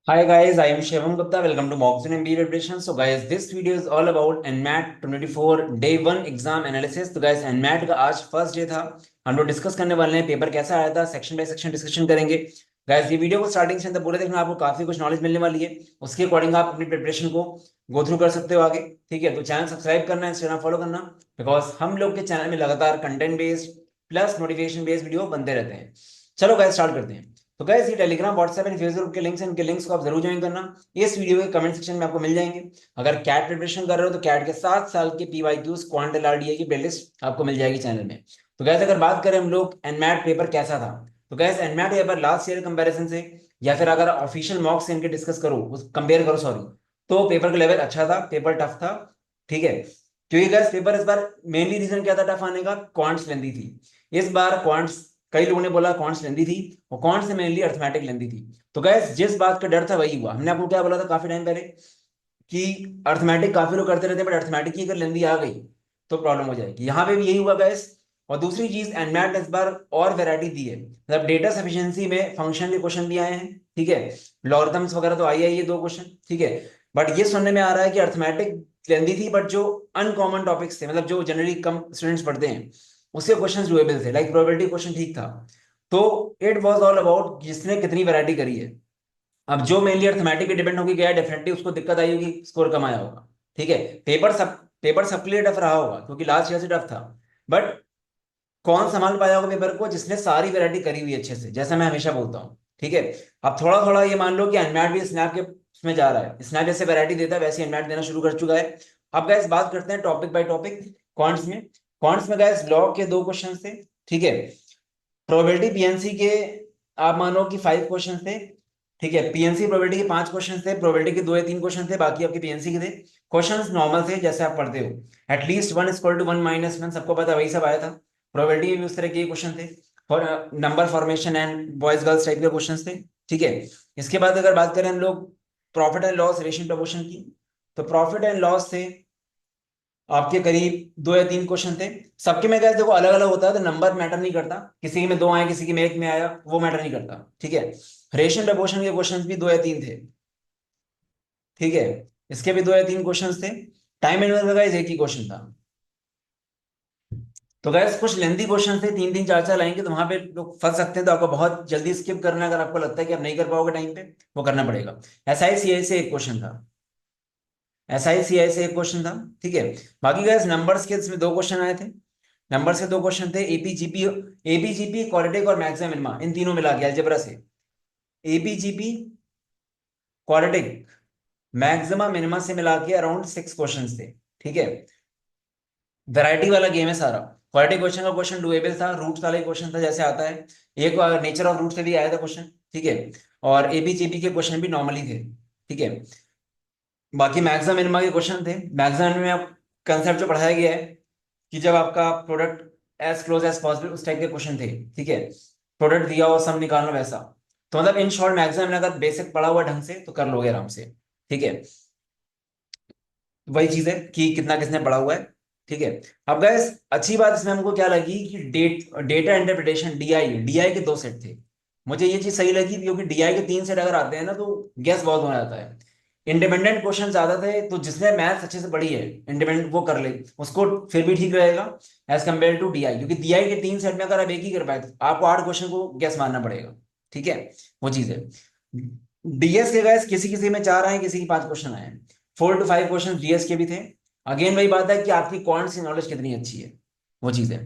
Hi guys, I am Shivam Gupta. Welcome to Moxon MBA Preparation. So guys, this video is all about NMAT 2024 Day 1 Exam Analysis. तो guys, NMAT का आज first day था. हम लोग discuss करने वाले हैं पेपर कैसा आया था, सेक्शन बाय सेक्शन डिस्कशन करेंगे. गाइस, ये वीडियो को स्टार्टिंग से अंत पूरे देखना, आपको काफी कुछ नॉलेज मिलने वाली है. उसके अकॉर्डिंग आप अपनी प्रिपरेशन को गो थ्रू कर सकते हो आगे. ठीक है, तो चैनल सब्सक्राइब करना, इंस्टाग्राम फॉलो करना, बिकॉज हम लोग के चैनल में लगातार content based plus notification based video बनते रहते हैं. चलो गाइस, स्टार्ट करते हैं. तो गैस, ये टेलीग्राम, व्हाट्सएप एंड फेसबुक के लिंक्स हैं, इनके लिंक्स को आप जरूर ज्वाइन करना. इस वीडियो के कमेंट सेक्शन में आपको मिल जाएंगे. अगर कैट प्रिपरेशन कर रहे हो तो कैट के 7 साल के पीवाईक्यूज क्वांट एलआरडीए की प्लेलिस्ट आपको मिल जाएगी चैनल में. तो गैस, अगर बात करें हम लोग एनमैट पेपर कैसा था, तो gas NMAT paper last year comparison से, या फिर अगर ऑफिशियल मॉक से इनके डिस्कस करो, कंपेयर करो सॉरी, तो पेपर का लेवल अच्छा था, पेपर टफ था. ठीक है, क्योंकि गैस पेपर इस बार मेनली रीजन क्या था टफ आने का, क्वांट्स लेंदी थी. इस बार क्वांट्स, कई लोगों ने बोला क्वांट्स लेंदी थी, और कौन से मेनली अर्थमेटिक लेंदी थी. तो गैस, जिस बात का डर था वही हुआ. हमने आपको क्या बोला था काफी टाइम पहले, कि अर्थमेटिक काफी लोग करते रहते हैं, बट अर्थमेटिक की अगर लेंदी आ गई तो प्रॉब्लम हो जाएगी. यहाँ पे भी यही हुआ गैस. और दूसरी चीज, एनमैट ने इस बार और वैरायटी दी है, मतलब डेटा सफिशिएंसी में फंक्शन के क्वेश्चन भी आए हैं. ठीक है, लॉगरिथम्स वगैरह तो आई है ये 2 क्वेश्चन. ठीक है, बट ये सुनने में आ रहा है कि अर्थमेटिक लेंदी थी, बट जो अनकॉमन टॉपिक्स थे, मतलब जो जनरली कम स्टूडेंट्स पढ़ते हैं, उसके क्वेश्चन डुएबल थे. लाइक प्रोबेबिलिटी क्वेश्चन ठीक था. तो इट वाज ऑल अबाउट जिसने कितनी वैरायटी करी है. अब जो मेनली अर्थमेटिक पे डिपेंड होगी गया, डेफिनेटली उसको दिक्कत आई होगी, स्कोर कम आया होगा. ठीक है, पेपर सबके लिए टफ रहा होगा, क्योंकि लास्ट ईयर से टफ था. बट कौन संभाल पाया होगा पेपर को, जिसने सारी वैरायटी करी हुई है अच्छे से, जैसा मैं हमेशा बोलता हूँ. ठीक है, अब थोड़ा थोड़ा ये मान लो कि एनमैट भी स्नैप के उसमें जा रहा है. स्नैप जैसे वैरायटी देता है, वैसे एनमैट देना शुरू कर चुका है. अब गैस बात करते हैं टॉपिक बाय टॉपिक. कॉन्ट्स में गैस लॉ के 2 क्वेश्चन थे. ठीक है, प्रोबेबिलिटी पीएनसी के आप मानो कि 5 क्वेश्चन थे. ठीक है, पीएनसी प्रोबेबिलिटी के 5 क्वेश्चन थे, प्रोबेबिलिटी के 2 या 3 क्वेश्चन थे, बाकी आपके पीएनसी के थे. क्वेश्चंस नॉर्मल थे जैसे आप पढ़ते हो, एटलीस्ट 1 = 1 - 1, सबको पता वही सब आया था. प्रोबेबिलिटी में भी उस तरह के क्वेश्चन थे, और number formation and boys girls type के क्वेश्चन थे. ठीक है, इसके बाद अगर बात करें हम लोग profit and loss ratio proportion की, तो प्रॉफिट एंड लॉस थे आपके करीब 2 या 3 क्वेश्चन थे. सबके में गए देखो अलग अलग होता है, तो नंबर मैटर नहीं करता, किसी में 2 आए किसी के में 1 में आया, वो मैटर नहीं करता. ठीक है, रेशियो प्रपोर्शन के क्वेश्चंस भी 2 या 3 थे. ठीक है, इसके भी 2 या 3 क्वेश्चंस थे. टाइम मैनेजमेंट का गाइस एक ही क्वेश्चन था. तो गाइस कुछ लेंथी क्वेश्चन थे, 3 3 4 4 लाइन के, तो वहां पे लोग फंस सकते हैं. तो आपको बहुत जल्दी स्किप करना है, अगर आपको लगता है कि आप नहीं कर पाओगे टाइम पे, वो करना पड़ेगा. एसआईसीआई से एक क्वेश्चन था, एसआईसीआई से एक क्वेश्चन था. ठीक है, बाकी गाइस नंबर्स के इसमें 2 क्वेश्चन आए थे. नंबर्स के 2 क्वेश्चन थे, एपीजीपी, एपीजीपी क्वाड्रेटिक और मैक्सिमम मिनिमा, इन तीनों मिला के अलजेब्रा से. एपीजीपी, क्वाड्रेटिक, मैक्सिमा मिनिमा से मिला के अराउंड 6 क्वेश्चन थे. ठीक है, वैरायटी वाला गेम है सारा. क्वाड्रेटिक क्वेश्चन का क्वेश्चन डुएबल था, रूट्स वाला क्वेश्चन था जैसे आता है. एक नेचर ऑफ रूट से भी आया था क्वेश्चन. ठीक है, और एपीजीपी के क्वेश्चन भी नॉर्मली थे. ठीक है, बाकी मैक्सिमम मिनिमा के क्वेश्चन थे. मैक्सिमम में आप कंसेप्ट जो पढ़ाया गया है, कि जब आपका product as close as possible, उस टाइप के क्वेश्चन थे. ठीक है, प्रोडक्ट दिया हो सम निकालना वैसा. तो मतलब इन शॉर्ट मैक्सिमम अगर बेसिक पढ़ा हुआ ढंग से तो कर लोगे आराम से. ठीक है, वही चीज है कि कितना किसने पढ़ा हुआ है. ठीक है, अब गैस अच्छी बात इसमें हमको क्या लगी कि डेटा इंटरप्रिटेशन, डीआई, डीआई के 2 सेट थे. मुझे ये चीज सही लगी, क्योंकि डीआई के 3 सेट अगर आते हैं ना, तो गैस बहुत हो जाता है. इंडिपेंडेंट क्वेश्चन ज्यादा थे, तो जिसने मैथ्स अच्छे से पढ़ी है इंडिपेंडेंट, वो कर ले, उसको फिर भी ठीक रहेगा एज कम्पेयर टू डीआई. क्योंकि डीआई के 3 सेट में अगर आप एक ही कर पाए, तो आपको 8 क्वेश्चन को गैस मारना पड़ेगा. ठीक है, वो चीज है. डीएस के गैस किसी किसी में 4 आए, किसी की 5 क्वेश्चन आए. 4 to 5 क्वेश्चन डीएस के भी थे. अगेन वही बात है कि आपकी कौन सी नॉलेज कितनी अच्छी है, वो चीज है.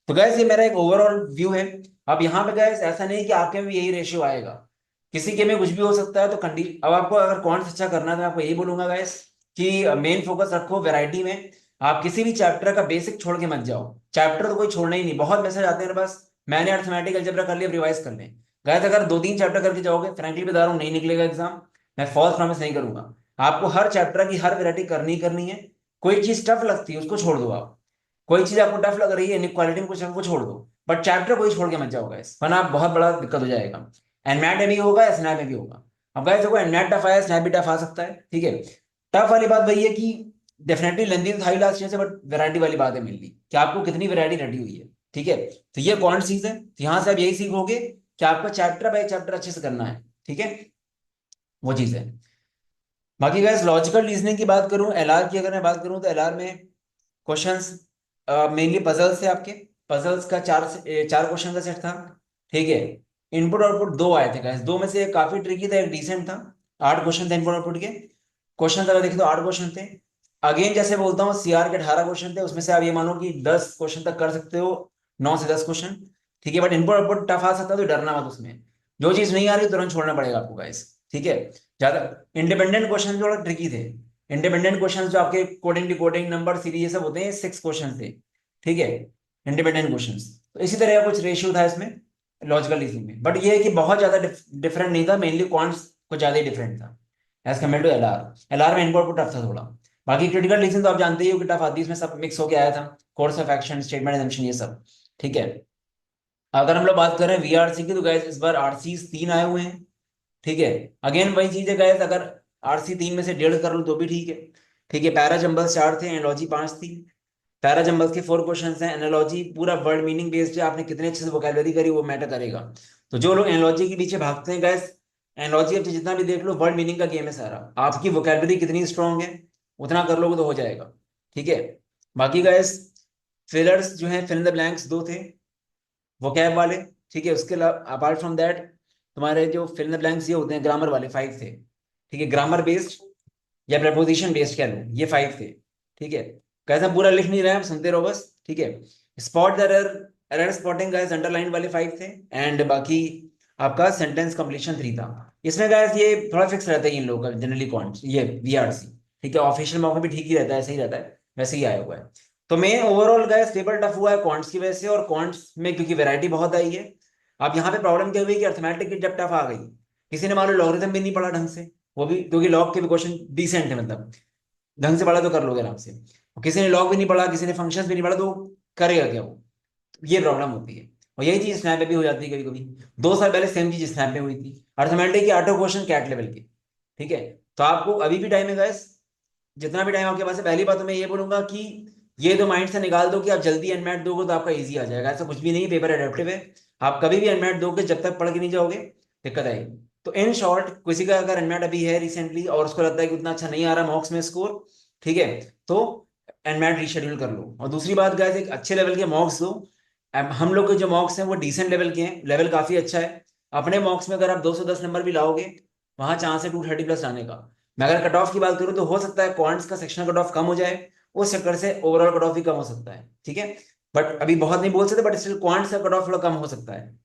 तो गैस ये मेरा एक ओवरऑल व्यू है. अब यहाँ पे गैस ऐसा नहीं कि आपके में भी यही रेशियो आएगा, किसी के में कुछ भी हो सकता है. तो कंडी अब आपको अगर कौन अच्छा करना है, तो मैं आपको यही बोलूंगा गैस, कि मेन फोकस रखो वैरायटी में. आप किसी भी चैप्टर का बेसिक छोड़ के मत जाओ. चैप्टर तो कोई छोड़ना ही नहीं. बहुत मैसेज आते हैं बस, मैंने अर्थमेटिक अलजेब्रा कर लिया, रिवाइज कर लें. गैस अगर 2 3 चैप्टर करके जाओगे, फ्रैंकली बता रहा हूँ, नहीं निकलेगा एग्जाम. मैं फॉल्स प्रॉमिस नहीं करूंगा. आपको हर चैप्टर की हर वैरायटी करनी ही करनी है. कोई चीज टफ लगती है उसको छोड़ दो आप. कोई चीज आपको टफ लग रही है इनक्वालिटी में कुछ, वो छोड़ दो. बट चैप्टर कोई छोड़ के मत जाओ गैस, वरना आप बहुत बड़ा दिक्कत हो जाएगा. एनमैट में भी होगा, स्नैप में भी होगा. अब गाइस देखो, एनमैट टफ आया, स्नैप भी टफ आ सकता है. ठीक है, टफ वाली बात वही है कि डेफिनेटली लेंदी तो था ही लास्ट ईयर से, बट वैरायटी वाली बात है मिलनी, कि आपको कितनी वैरायटी रेडी हुई है. ठीक है, तो ये कौन चीज है, तो यहां से आप यही सीखोगे कि आपको चैप्टर बाय चैप्टर अच्छे से करना है. ठीक है, वो चीज़ है। बाकी गैस लॉजिकल रीजनिंग की बात करूं, एलआर की अगर मैं बात करूं तो एलआर में क्वेश्चंस मेनली पजल्स थे आपके। पजल्स का चार क्वेश्चन का सेट था। ठीक है। इनपुट आउटपुट दो आए थे गाइस, दो में से एक काफी ट्रिकी था, एक डिसेंट था। 8 क्वेश्चन थे इनपुट आउटपुट के। क्वेश्चन अगर देखें तो 8 क्वेश्चन थे। अगेन जैसे बोलता हूँ, सीआर के 18 क्वेश्चन थे, उसमें से आप ये मानो कि 10 क्वेश्चन तक कर सकते हो, 9 से 10 क्वेश्चन। ठीक है, बट इनपुट आउटपुट टफ आ सकता है, तो डरना मत उसमें। जो चीज नहीं आ रही तुरंत छोड़ना पड़ेगा आपको गाइस। ठीक है। ज्यादा इंडिपेंडेंट क्वेश्चन थोड़ा ट्रिकी थे। इंडिपेंडेंट क्वेश्चन जो आपके कोडिंग डिकोडिंग नंबर सीरीज ये सब होते हैं, 6 क्वेश्चन थे। ठीक है। इंडिपेंडेंट क्वेश्चन, तो इसी तरह का कुछ रेशियो था इसमें लॉजिकल रीजनिंग में, बट ये है कि बहुत ज्यादा डिफरेंट नहीं था, मेनली क्वांट्स कुछ ज्यादा ही डिफरेंट था as compare to LR. LR में इनपुट टफ था थोड़ा। बाकी क्रिटिकल रीजन तो आप जानते ही हो कि टफ आती है, इसमें सब मिक्स होके आया था। Course of action, statement assumption, ये सब। ठीक है। अगर हम लोग बात करें वीआरसी की, तो गैस इस बार आरसी 3 आए हुए हैं। ठीक है। अगेन वही चीज है गैस, अगर आरसी 3 में से 1.5 कर लो तो भी ठीक है। ठीक है। पैरा जंबल्स 4 थे, एनालॉजी 5 थी। पैरा जंबल्स के 4 क्वेश्चन हैं, एनालॉजी पूरा वर्ड मीनिंग बेस्ड है, आपने कितने अच्छे से वोकैबुलरी करी वो मैटर करेगा। तो जो लोग एनालॉजी के पीछे भागते हैं गैस, एनालॉजी अब जितना भी देख लो, वर्ड मीनिंग का गेम है सारा। आपकी वोकैबुलरी कितनी स्ट्रांग है, उतना कर लोगे तो हो जाएगा। ठीक है। बाकी गैस फिलर्स जो है, फिल इन द ब्लैंक्स 2 थे वोकैब वाले। ठीक है। उसके अलावा अपार्ट फ्रॉम दैट, तुम्हारे जो फिल इन द ब्लैंक्स ये होते हैं ग्रामर वाले 5 थे। ठीक है। ग्रामर बेस्ड या प्रपोजिशन बेस्ड कह लो, ये 5 थे। ठीक है। कैसा पूरा लिख नहीं रहे हैं, आप सुनते रहो बस। ठीक है। Spot the error, error spotting guys underline वाले 5 थे। एंड बाकी आपका सेंटेंस कंप्लीशन 3 था। इसमें गाइस ये थोड़ा फिक्स रहता है इन लोगों का जनरली कौन ये वीआरसी। ठीक है। ऑफिशियल मौका भी ठीक ही रहता है, ऐसे ही रहता है, वैसे ही आया हुआ है। तो main overall guys paper tough हुआ है क्वांट्स की वजह से, और क्वांट्स में क्योंकि वैरायटी बहुत आई है। अब यहाँ पे प्रॉब्लम क्या हुई कि अर्थमेटिक की जब टफ आ गई, किसी ने मान लो लॉगरिथम भी नहीं पढ़ा ढंग से, वो भी क्योंकि लॉग के भी क्वेश्चन डिसेंट है, मतलब ढंग से पढ़ा तो कर लोगे आराम से। और किसी ने लॉग भी नहीं पढ़ा, किसी ने फंक्शंस भी नहीं पढ़ा, तो करेगा क्या वो। ये प्रॉब्लम होती है। और यही चीज स्नैप पे भी हो जाती है कभी कभी। 2 साल पहले सेम चीज स्नैप पे हुई थी, अर्थमेटिक के 8 क्वेश्चन कैट लेवल के। ठीक है। तो आपको अभी भी टाइम है गाइस, जितना भी टाइम आपके पास है। पहली बात तो मैं ये बोलूंगा कि ये तो माइंड से निकाल दो कि आप जल्दी एनमैट दोगे तो आपका इजी आ जाएगा, ऐसा कुछ भी नहीं, पेपर एडेप्टिव है। आप कभी भी एनमैट दोगे, जब तक पढ़ के नहीं जाओगे दिक्कत आएगी। तो इन शॉर्ट, किसी का अगर एनमैट अभी है रिसेंटली और उसको लगता है कि उतना अच्छा नहीं आ रहा मॉक्स में स्कोर, ठीक है, तो एनमैट रीशेड्यूल कर लो। और दूसरी बात गाइस, एक अच्छे लेवल के मॉक्स दो। अब हम लोग के जो मॉक्स हैं वो डिसेंट लेवल के हैं, लेवल काफी अच्छा है। अपने मॉक्स में अगर आप 210 नंबर भी लाओगे, वहां चांस है 230 प्लस लाने का। मैं अगर कट ऑफ की बात करूं तो हो सकता है क्वांट्स का सेक्शन कट ऑफ कम हो जाए, उस चक्कर से ओवरऑल कट ऑफ भी कम हो सकता है। ठीक है। बट अभी बहुत नहीं बोल सकते, बट स्टिल क्वांट्स का कट ऑफ थोड़ा कम हो सकता है।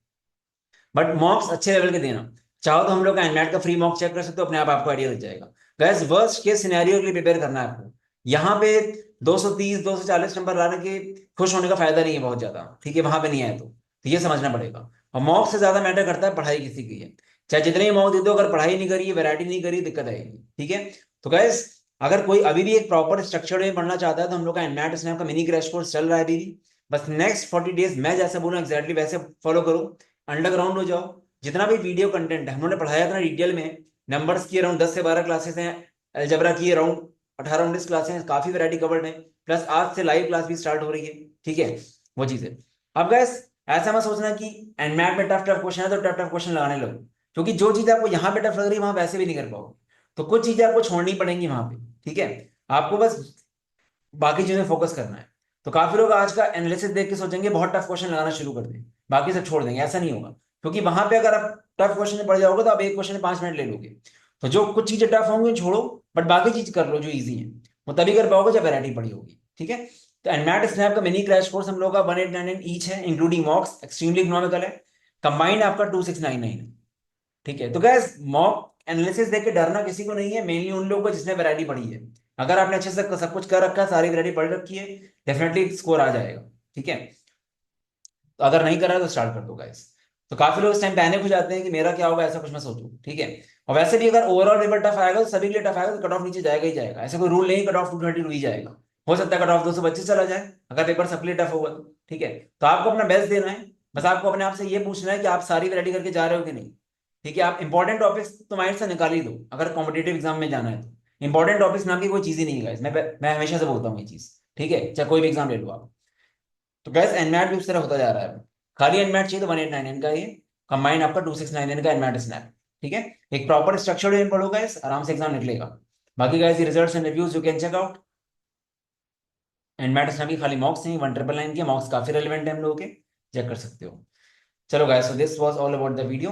बट मॉक्स अच्छे लेवल के देना। चाहो तो हम लोग का एनमैट का फ्री मॉक चेक कर सकते हो, अपने आप आपको आइडिया लग जाएगा। गैस वर्स्ट केस सिनेरियो के लिए प्रिपेयर करना है आपको। यहाँ पे 230 240 नंबर लाने के खुश होने का फायदा नहीं है बहुत ज्यादा। ठीक है। वहां पे नहीं आए तो ये समझना पड़ेगा। और मॉक से ज्यादा मैटर करता है पढ़ाई किसी की है। चाहे जितने ही मॉक दे दो, अगर पढ़ाई नहीं करी, वैरायटी नहीं करी, दिक्कत आएगी। ठीक है। तो गैस अगर कोई अभी भी एक प्रॉपर स्ट्रक्चर में पढ़ना चाहता है, तो हम लोग का एनमैट स्नैप का मिनी क्रैश कोर्स चल रहा है अभी भी। बस नेक्स्ट 40 डेज मैं जैसे बोलूँ एग्जैक्टली वैसे फॉलो करो, अंडरग्राउंड हो जाओ। जितना भी वीडियो कंटेंट है हमने पढ़ाया था डिटेल में, नंबर्स की अराउंड 10 से 12 क्लासेस हैं, अलजबरा की अराउंड 18 19 क्लासेस हैं, काफी वैरायटी कवर्ड है। प्लस आज से लाइव क्लास भी स्टार्ट हो रही है। ठीक है। वो चीज है। अब गैस ऐसा मत सोचना कि एनमैट में टफ टफ क्वेश्चन है तो टफ टफ क्वेश्चन लगाने लगो, क्योंकि जो चीज आपको यहाँ पे टफ लग रही है वहां वैसे भी नहीं कर पाओगे। तो कुछ चीजें आपको छोड़नी पड़ेंगी वहां पे। ठीक है। आपको बस बाकी चीजें फोकस करना है। तो काफी लोग आज का एनालिसिस देख के सोचेंगे बहुत टफ क्वेश्चन लगाना शुरू कर दें, बाकी सब छोड़ देंगे, ऐसा नहीं होगा। क्योंकि वहां पे अगर आप टफ क्वेश्चन में पड़ जाओगे तो आप एक क्वेश्चन में 5 मिनट ले लोगे। तो जो कुछ चीजें टफ होंगी छोड़ो, बट बाकी चीज कर लो जो इजी है। वो तभी कर पाओगे जब वैरायटी पड़ी होगी। ठीक है। तो एनमैट स्नैप का मिनी क्रैश कोर्स हम लोग का 1899 ईच है, इंक्लूडिंग मॉक्स, एक्सट्रीमली इकोनॉमिकल है। कंबाइंड आपका 2699 है। ठीक है। तो गैस मॉक एनालिसिस देख के डरना किसी को नहीं है, मेनली उन लोगों को जिसने वैरायटी पढ़ी है। अगर आपने अच्छे से सब कुछ कर रखा है, सारी वैरायटी पढ़ रखी है, डेफिनेटली स्कोर आ जाएगा। ठीक है। तो अगर नहीं करा है तो स्टार्ट कर दो गाइस। तो काफी लोग इस टाइम पैनिक हो जाते हैं कि मेरा क्या होगा, ऐसा कुछ मैं सोचूं। ठीक है। और वैसे भी अगर ओवरऑल पेपर टफ आएगा तो सभी के लिए टफ आएगा, तो कट ऑफ नीचे जाएगा ही जाएगा, ऐसा कोई रूल नहीं, कट ऑफ 230 ही जाएगा। हो सकता है कट ऑफ 225 चला जाए अगर पेपर सबके लिए टफ होगा तो। ठीक है। तो आपको अपना बेस्ट देना है। बस आपको अपने आप से ये पूछना है कि आप सारी वैरायटी करके जा रहे हो कि नहीं। ठीक है। आप इंपॉर्टेंट टॉपिक्स तो माइंड से निकाल ही दो, अगर कॉम्पिटेटिव एग्जाम में जाना है तो। इंपॉर्टेंट टॉपिक्स नाम की कोई चीज ही नहीं है guys। मैं हमेशा से बोलता हूँ ये चीज। ठीक है। चाहे कोई भी एग्जाम ले लो आप। तो गैस एनमैट भी उस तरह होता जा रहा है। खाली एनमैट चाहिए तो 1899 का ये, कंबाइंड आपका 2699 का एनमैट स्नैप। ठीक है, एक प्रॉपर स्ट्रक्चर्ड वे में पढ़ो गाइस, आराम से एग्जाम निकलेगा। बाकी guys results and reviews you can check out. And MATs में भी खाली मॉक्स नहीं, 1999 के मॉक्स काफी रेलिवेंट है हम लोगों के, चेक कर सकते हो। चलो guys, so this was all about the video.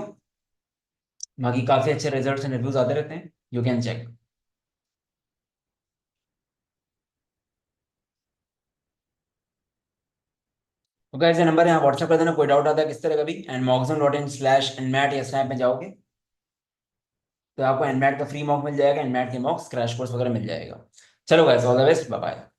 बाकी काफी अच्छे रिजल्ट्स एंड रिव्यूज आते रहते हैं, यू कैन चेक। तो गाइस ये नंबर यहाँ व्हाट्सएप कर देना, कोई डाउट आता है किस तरह का भी। एंड moxon.in/nmat या स्नैप में जाओगे तो आपको एनमैट का फ्री मॉक मिल जाएगा, एनमैट के मॉक्स क्रैश कोर्स वगैरह मिल जाएगा। चलो guys, all the best, bye bye.